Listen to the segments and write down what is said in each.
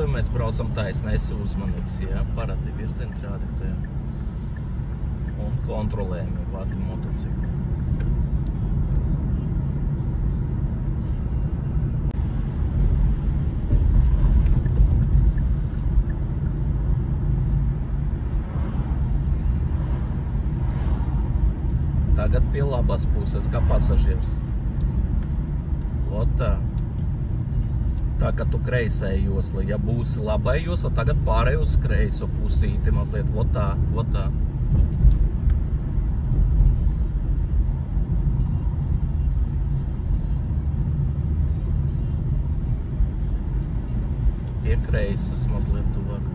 Mēs braucam taisni, esi uzmanīgs, jā, parādi virzienrādītāji un kontrolējami vadi motocikli. Tagad pie labās puses, kā pasažieris. Ot tā. Tā, ka tu kreisē josla, ja būsi labai josla, tagad pārēj uz kreiso pusīti mazliet, vot tā, vot tā. Pie kreisas mazliet tuvāk.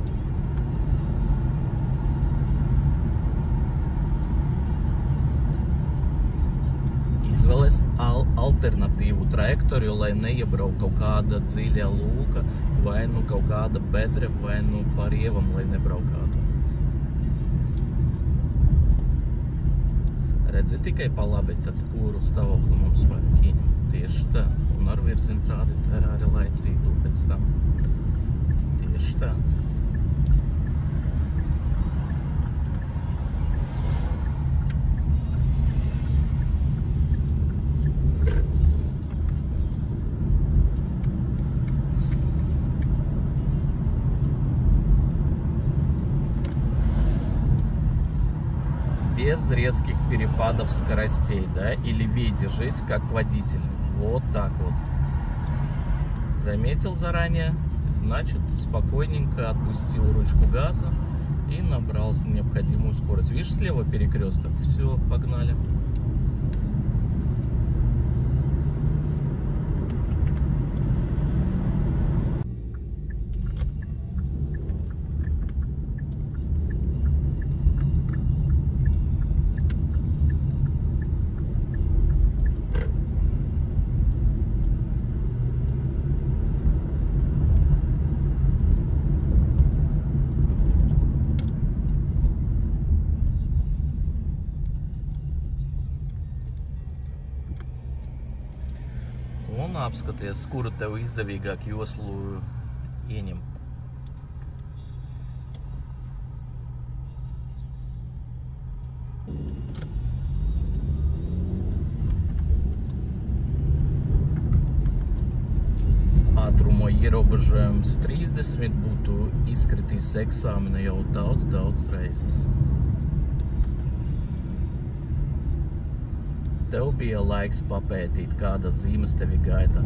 Izvēlies alternatīvu trajektoriju, lai neiebrauk kaut kāda dziļa lūka, vai nu kaut kāda bedre, vai nu par ievam, lai nebraukātu. Redzi tikai pa labi, tad kuru stāvokli mums vajag ieņemt. Tieši tā. Un ar virzienrādītāju arī laicīgu pēc tam. Tieši tā. Без резких перепадов скоростей, да, или держись как водитель. Вот так вот. Заметил заранее, значит, спокойненько отпустил ручку газа и набрал необходимую скорость. Видишь, слева перекресток? Все, погнали. Un apskaties, kuru tev izdevīgāk joslu ieņemt. Ātrumu ierobežojums 30 būtu izkritīs eksāmena jau daudz reizes. Tev bija laiks papētīt, kādas zīmes tevi gaida.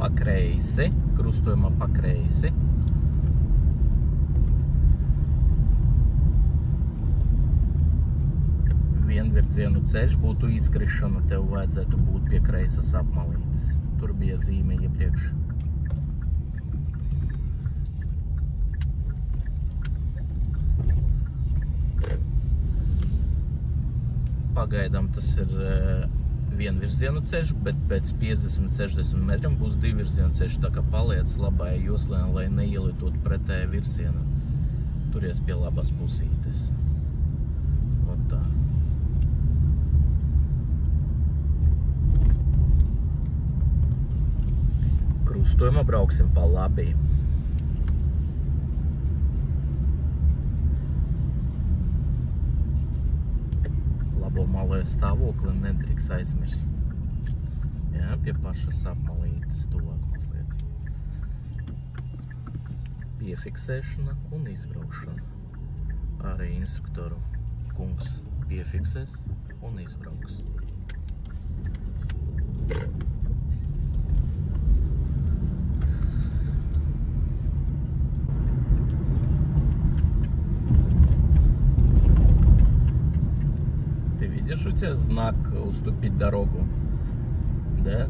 Pa kreisi, krustojumā pa kreisi. Vienvirzienu ceļš būtu izkrišana, tev vajadzētu būt pie kreisas apmalītes. Tur bija zīme iepriekš. Pagaidām tas ir vienvirzienu ceļš, bet pēc 50-60 metriem būs divvirzienu ceļš, tā kā paliec labai joslē, lai neielitot pretēju virzienu. Turies pie labas pusītes. Ot tā. Krustojumā brauksim pa labi. Malē stāvokli nedrīkst aizmirst. Jā, pie pašas apmalītes tuvāk mazliet. Piefiksēšana un izbraukšana. Arī instruktoru kungs piefiksēs un izbrauks. Видишь, у тебя знак «Уступить дорогу», да?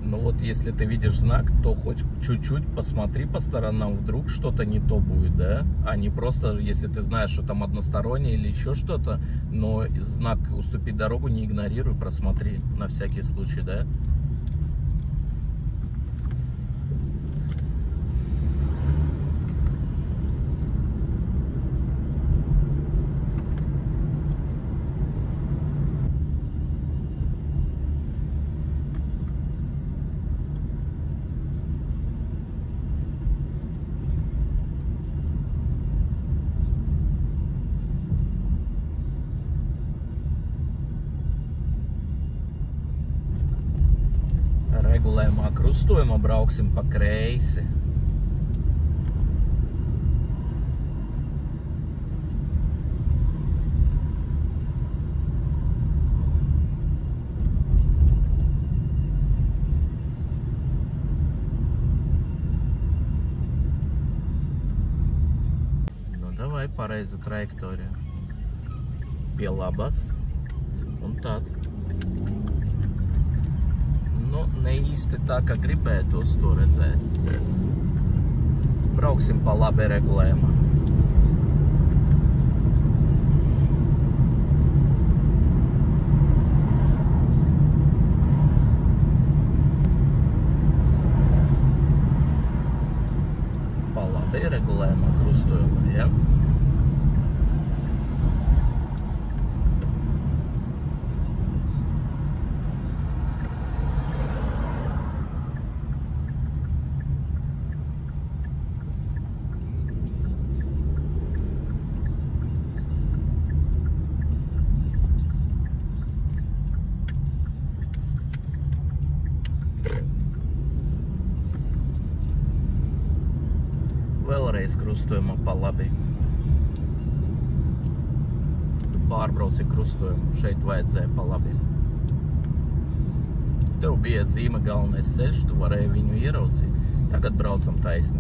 Но вот если ты видишь знак, то хоть чуть-чуть посмотри по сторонам, вдруг что-то не то будет, да? А не просто, если ты знаешь, что там одностороннее или еще что-то, но знак «уступить дорогу» не игнорируй, просмотри на всякий случай, да? Regulējumā krustojumā brauksim pa kreisi. Nu, davai pareizu trajektoriju. Pie labas un tad. Nu, ne īsti tā, kā gribētos to redzēt. Brauksim pa labi regulējumā. Pa labi regulējumā krustojumā, ja? Vēlreiz krustojumā pa labi. Tu pārbrauci krustojumu, šeit vajadzēja pa labi. Tev bija zīme galvenais ceļš, tu varēji viņu ieraudzīt. Tagad braucam taisni.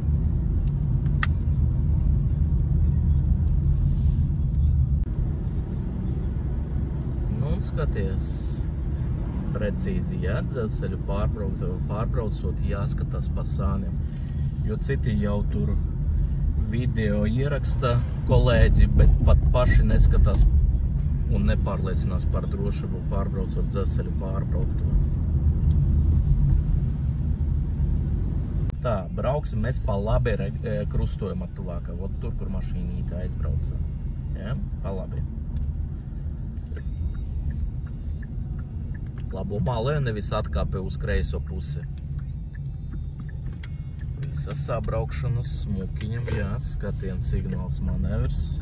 Nu un skaties, precīzi, ja, dzelzceļu pārbraucot jāskatās pa sāniem. Jo citi jau tur video ieraksta kolēģi, bet pat paši neskatās un nepārliecinās par drošību pārbraucot dzelzceļu pārbraukto. Tā, brauksim mēs pa labi krustojumā tuvākā. Vot tur, kur mašīnīte aizbrauca. Ja? Pa labi. Labumā, lai nevis atkāpē uz kreiso pusi. Visas sabraukšanas smukiņam, jā, skatiens signāls manevrs.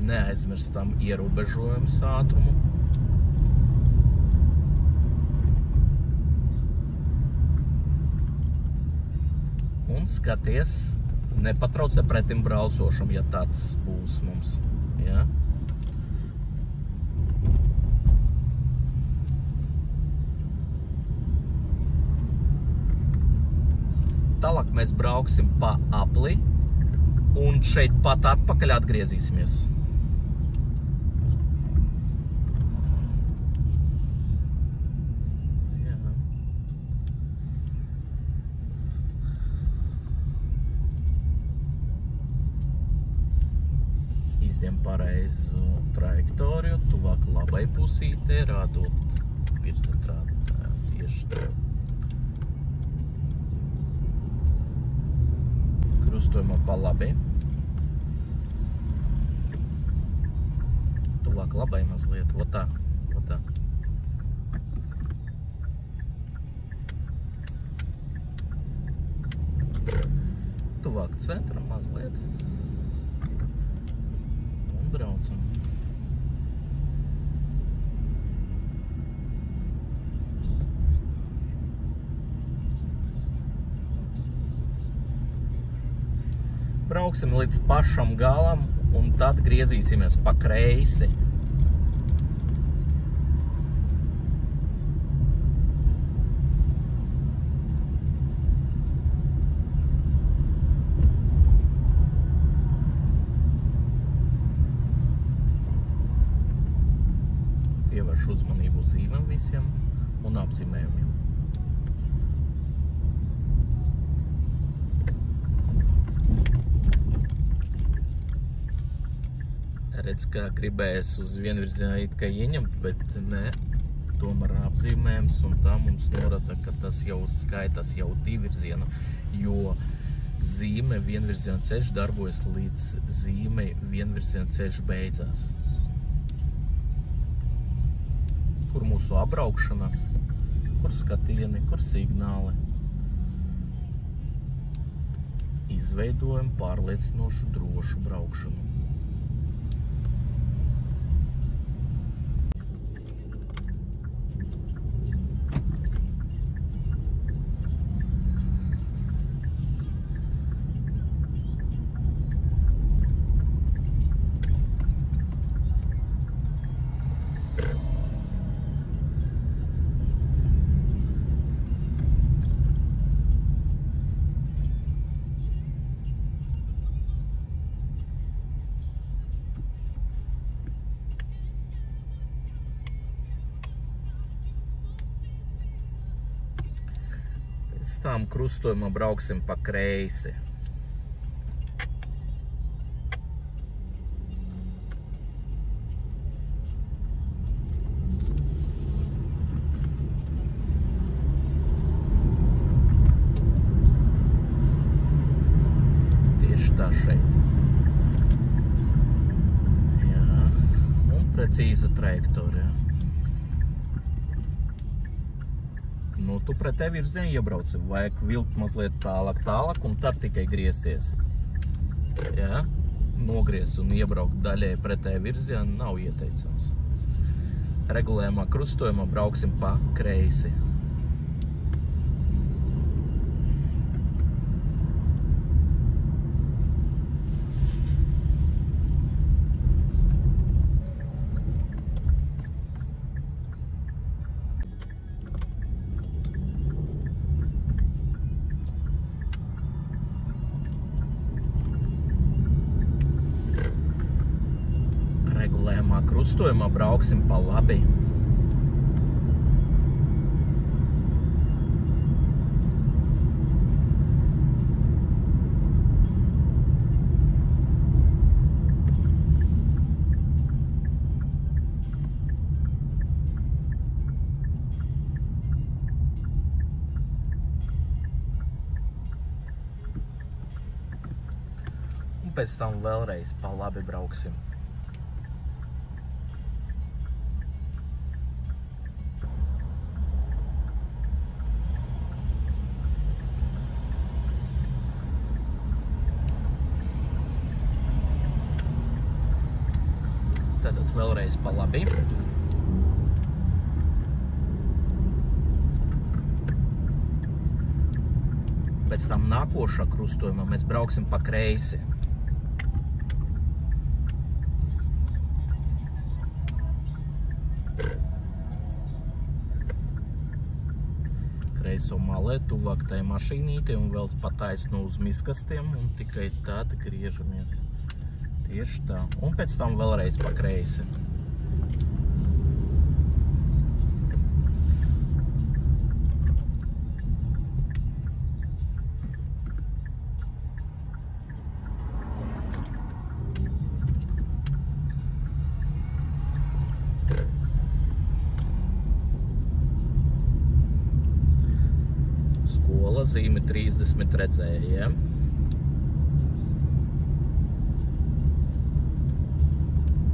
Neaizmirstam ierobežojums ātrumu. Un skaties, nepatraucē pretim braucošam, ja tāds būs mums, jā. Tālāk mēs brauksim pa apli un šeit pat atpakaļ atgriezīsimies. Jā. Izdiem pareizu trajektoriju, tuvāk labai pusītē, rādot virzienrādu. Tieši tā. Krustojumā pa labi. Tuvāk labai mazliet, votā, votā. Tuvāk centram mazliet. Un braucam. Brauksim līdz pašam galam un tad griezīsimies pa kreisi. Pievērš uzmanību. uzmanību uz zīmēm visiem un apzīmējumiem. Redz, kā gribējas uz vienvirzienā it kā ieņemt, bet ne, tomēr apzīmējums, un tā mums norāda, ka tas jau skaitas jau divvirzienu, jo zīme vienvirziena ceļš darbojas līdz zīmei vienvirziena ceļš beidzās. Kur mūsu apbraukšanas, kur skatieni, kur signāli. Izveidojam pārliecinošu drošu braukšanu. Pēc tam krustojumā brauksim pa kreisi. Tieši tā šeit. Jā, un precīza trajektorija. Nu, tu pretē virzienu iebrauci, vajag vilkt mazliet tālāk, un tad tikai griezties. Jā, nogriezt un iebraukt daļai pretē virzienu nav ieteicams. Regulējumā krustojumā brauksim pa kreisi. Regulējumā krustojumā brauksim pa labi. Un pēc tam vēlreiz pa labi brauksim. Tātad vēlreiz pa labi. Pēc tam nākošā krustojumā mēs brauksim pa kreisi. Kreiso malē, tuvāk tai mašīnītei un vēl pa taisnu uz miskastiem un tikai tad griežamies. Tieši tā. Un pēc tam vēlreiz pa kreisi. Skola zīme 30 redzēja, ja?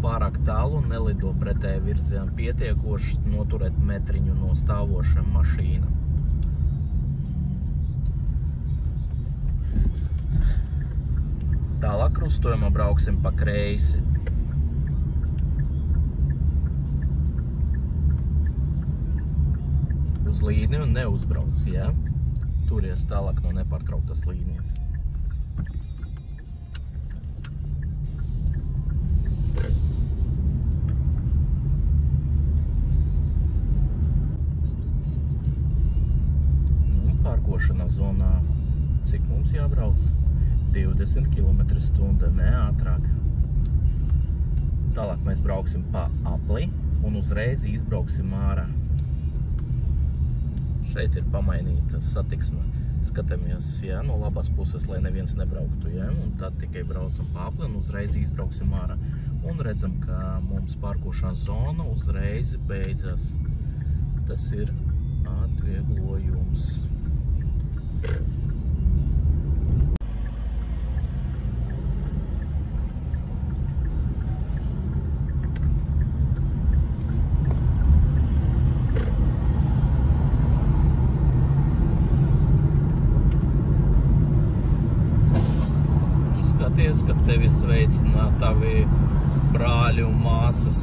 Pārāk tālu nelido pretēji virzienu, pietiekoši noturēt metriņu no stāvošiem mašīnām. Tālāk krustojumā brauksim pa kreisi. Uz līniju neuzbrauc, ja? Turies tālāk no nepārtrauktas līnijas. Pārkošanā zonā, cik mums jābrauc? 20 km/h, ne ātrāk. Tālāk mēs brauksim pa apli un uzreiz izbrauksim ārā. Šeit ir pamainīta satiksme. Skatāmies, ja, no labās puses, lai neviens nebrauktu, ja, un tad tikai braucam pa apli un uzreiz izbrauksim ārā. Un redzam, ka mums parkošanas zona uzreiz beidzas. Tas ir atvieglojums. Kad tevi sveicina tavi brāļi un māsas,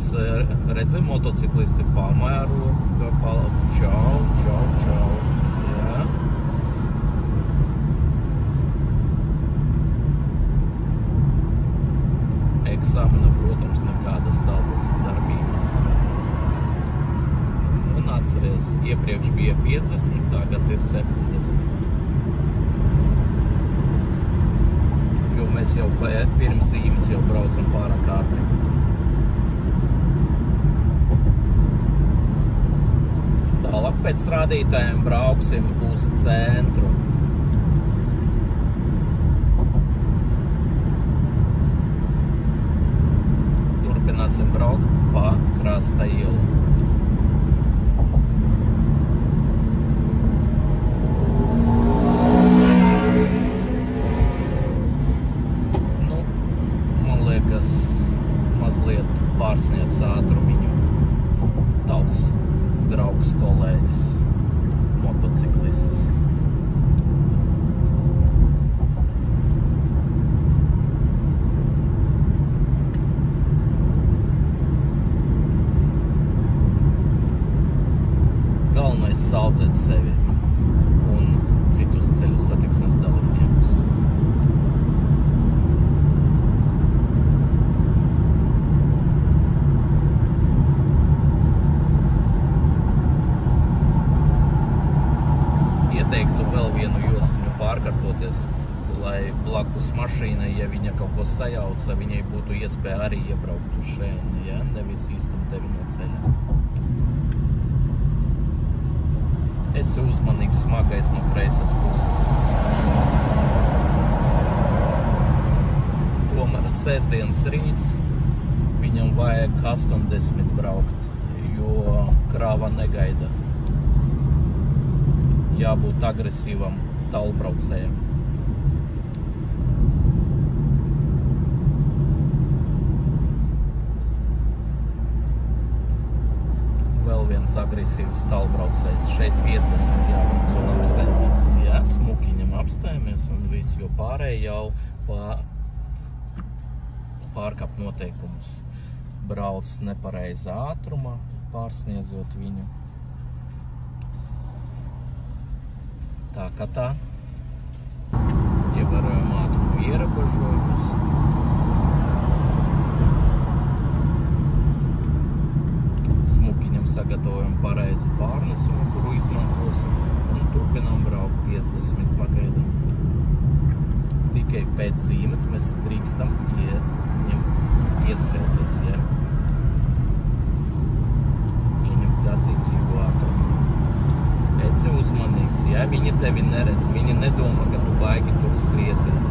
redzi, motociklisti pamēro, ka čau, čau, čau, jā. Eksāmena, protams, nekādas tādas darbības. Un atceries, iepriekš bija 50, tagad ir 70. Mēs jau pirms zīmes jau braucam pārāk ātri. Tālāk pēc rādītājiem brauksim uz centru. Turpināsim braukt pa Krasta ielu. Mazliet pārsniedz ātrumiņu. Tavs draugs, kolēģis, motociklists. Galvenais saudzēt sevi un citus ceļu satiksmes dalībniekus. Ieteiktu vēl vienu josliņu pārkārtoties, lai blakus mašīnai, ja viņa kaut ko sajauca, viņai būtu iespēja arī iebraukt uz šeini, ja? Nevis izstumt tevi no ceļa. Esi uzmanīgs, smagais no kreisas puses. Tomēr sestdienas rīts viņam vajag 80 braukt, jo krāva negaida. Jābūt agresīvam tālbraucējam. Vēl viens agresīvs tālbraucējs. Šeit 50 jābrauc un apstājamies. Jā, smukiņam apstājamies un viss, jo pārēj jau pārkāp noteikumus. Brauc nepareizā ātrumā, pārsniedzot viņu. Tā kā tā, ievērojam ātrumu ierobežojumus. Smukiņam sagatavojam pareizu pārnesumu, kuru izmantosim, un turpinām braukt 50 pagaidām. Tikai pēc zīmes mēs drīkstam ieskrēties, ja? Ieņemt attiecīgu ātrumu. Esi uzmanīgs, ja? Viņi tevi neredz, viņi nedomā, ka tu baigi tur skriesies.